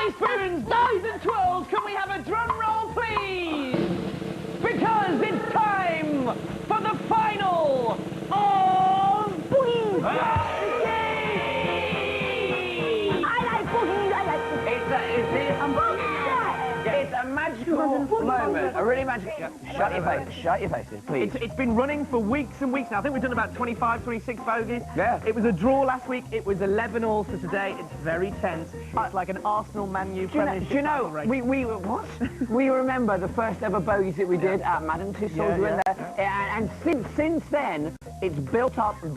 Teaspoons, dice and twirls, can we have a drum roll, please? Because it's time for the final of Boogies! I like Boogies, I like Boogies. It's a magical moment, a really magical... Shut your faces, please. It's been running for weeks and weeks now. I think we've done about 25, 26 bogies. Yeah. It was a draw last week. It was 11 all for today. It's very tense. It's like an Arsenal-Man U Premiership. Do you know, we remember the first ever bogies that we did at Madden. Two souls were in there. And since then, it's built up and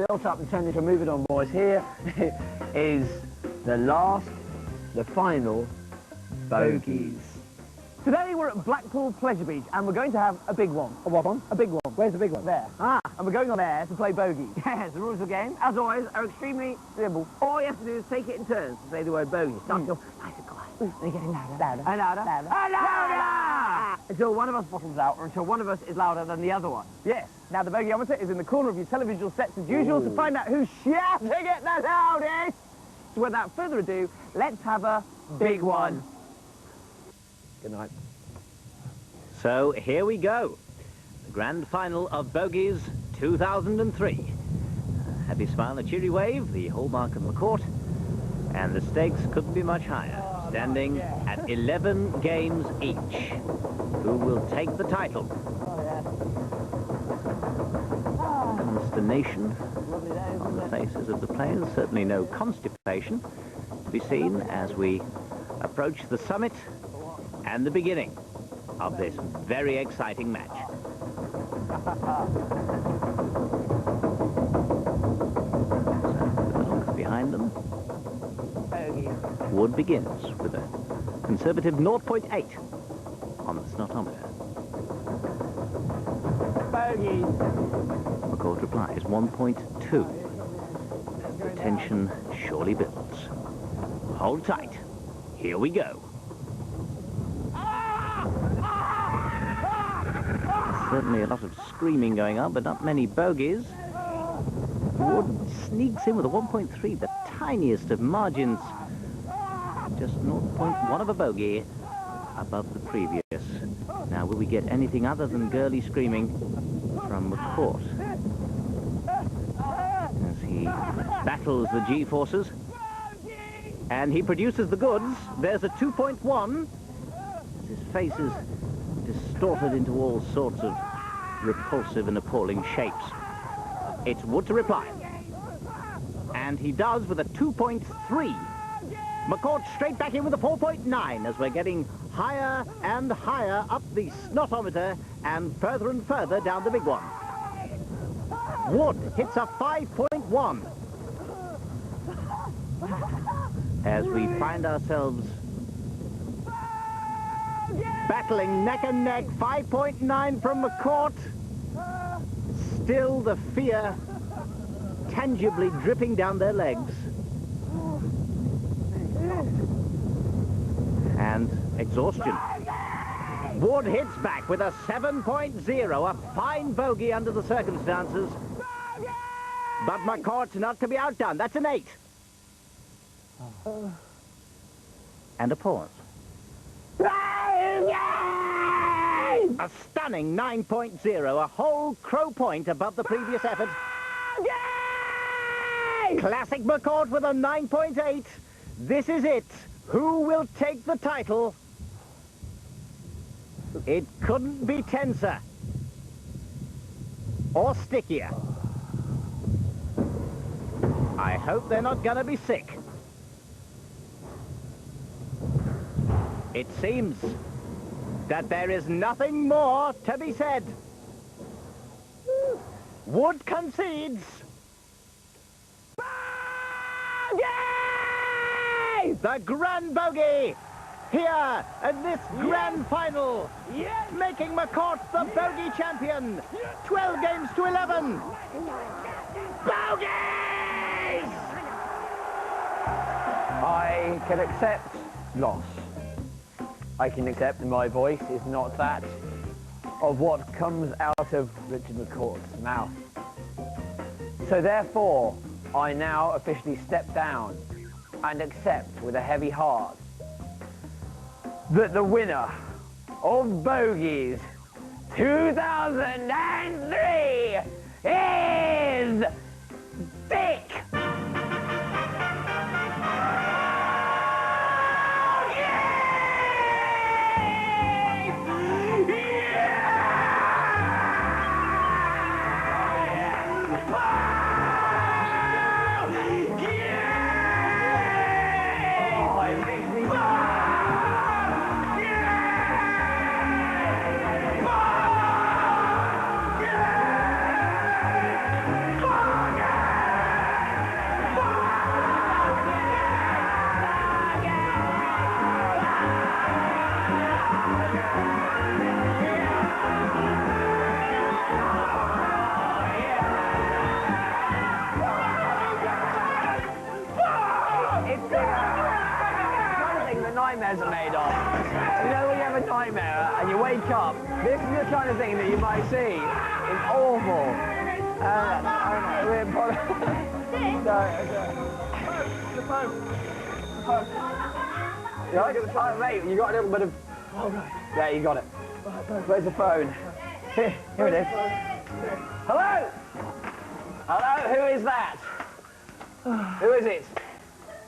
turned into a Move It On, boys. Here is the final bogies. Today we're at Blackpool Pleasure Beach and we're going to have a big one. A what one? A big one. Where's the big one? There. Ah, and we're going on there to play bogey. Yes, the rules of the game, as always, are extremely simple. All you have to do is take it in turns to say the word bogey. Start to go nice and quiet. Then getting louder. And louder. And louder. Until one of us bottoms out or until one of us is louder than the other one. Yes. Now the bogeyometer is in the corner of your televisual sets as usual to find out who's shouting it the loudest. So without further ado, let's have a big one. Good night. So here we go. The grand final of Bogies 2003. A happy smile, a cheery wave, the hallmark of the court. And the stakes couldn't be much higher, standing at 11 games each. Who will take the title? Consternation on the faces of the players. Certainly no constipation to be seen as we approach the summit and the beginning of this very exciting match. So, with a look behind them, Wood begins with a conservative 0.8 on the snotometer. McCord replies 1.2 as the tension surely builds. Hold tight. Here we go. Certainly a lot of screaming going on, but not many bogies. Wood sneaks in with a 1.3, the tiniest of margins. Just 0.1 of a bogey above the previous. Now, will we get anything other than girly screaming from McCourt as he battles the G-forces? And he produces the goods. There's a 2.1. His face is distorted into all sorts of repulsive and appalling shapes. It's Wood to reply. And he does with a 2.3. McCourt straight back in with a 4.9 as we're getting higher and higher up the snotometer and further down the big one. Wood hits a 5.1. As we find ourselves battling neck and neck, 5.9 from McCourt. Still the fear tangibly dripping down their legs. And exhaustion. Wood hits back with a 7.0, a fine bogey under the circumstances. But McCourt's not to be outdone. That's an 8. And a pause. A stunning 9.0, a whole crow point above the previous effort. Classic McCourt with a 9.8. This is it. Who will take the title? It couldn't be tenser or stickier. I hope they're not gonna be sick. It seems that there is nothing more to be said. Wood concedes. Bogey! The grand bogey here at this grand final. Yes. Making McCourt the bogey champion. 12 games to 11. Bogies! I can accept loss. I can accept my voice is not that of what comes out of Richard McCourt's mouth. So therefore, I now officially step down and accept with a heavy heart that the winner of Bogies 2003 is Dick. Nightmares are made of. You know when you have a nightmare and you wake up, this is the kind of thing that you might see. It's awful. The phone. You like the phone, mate? You got a little bit of... Oh, right. There, you got it. Where's the phone? Here it is. Hello? Hello, who is that? Who is it?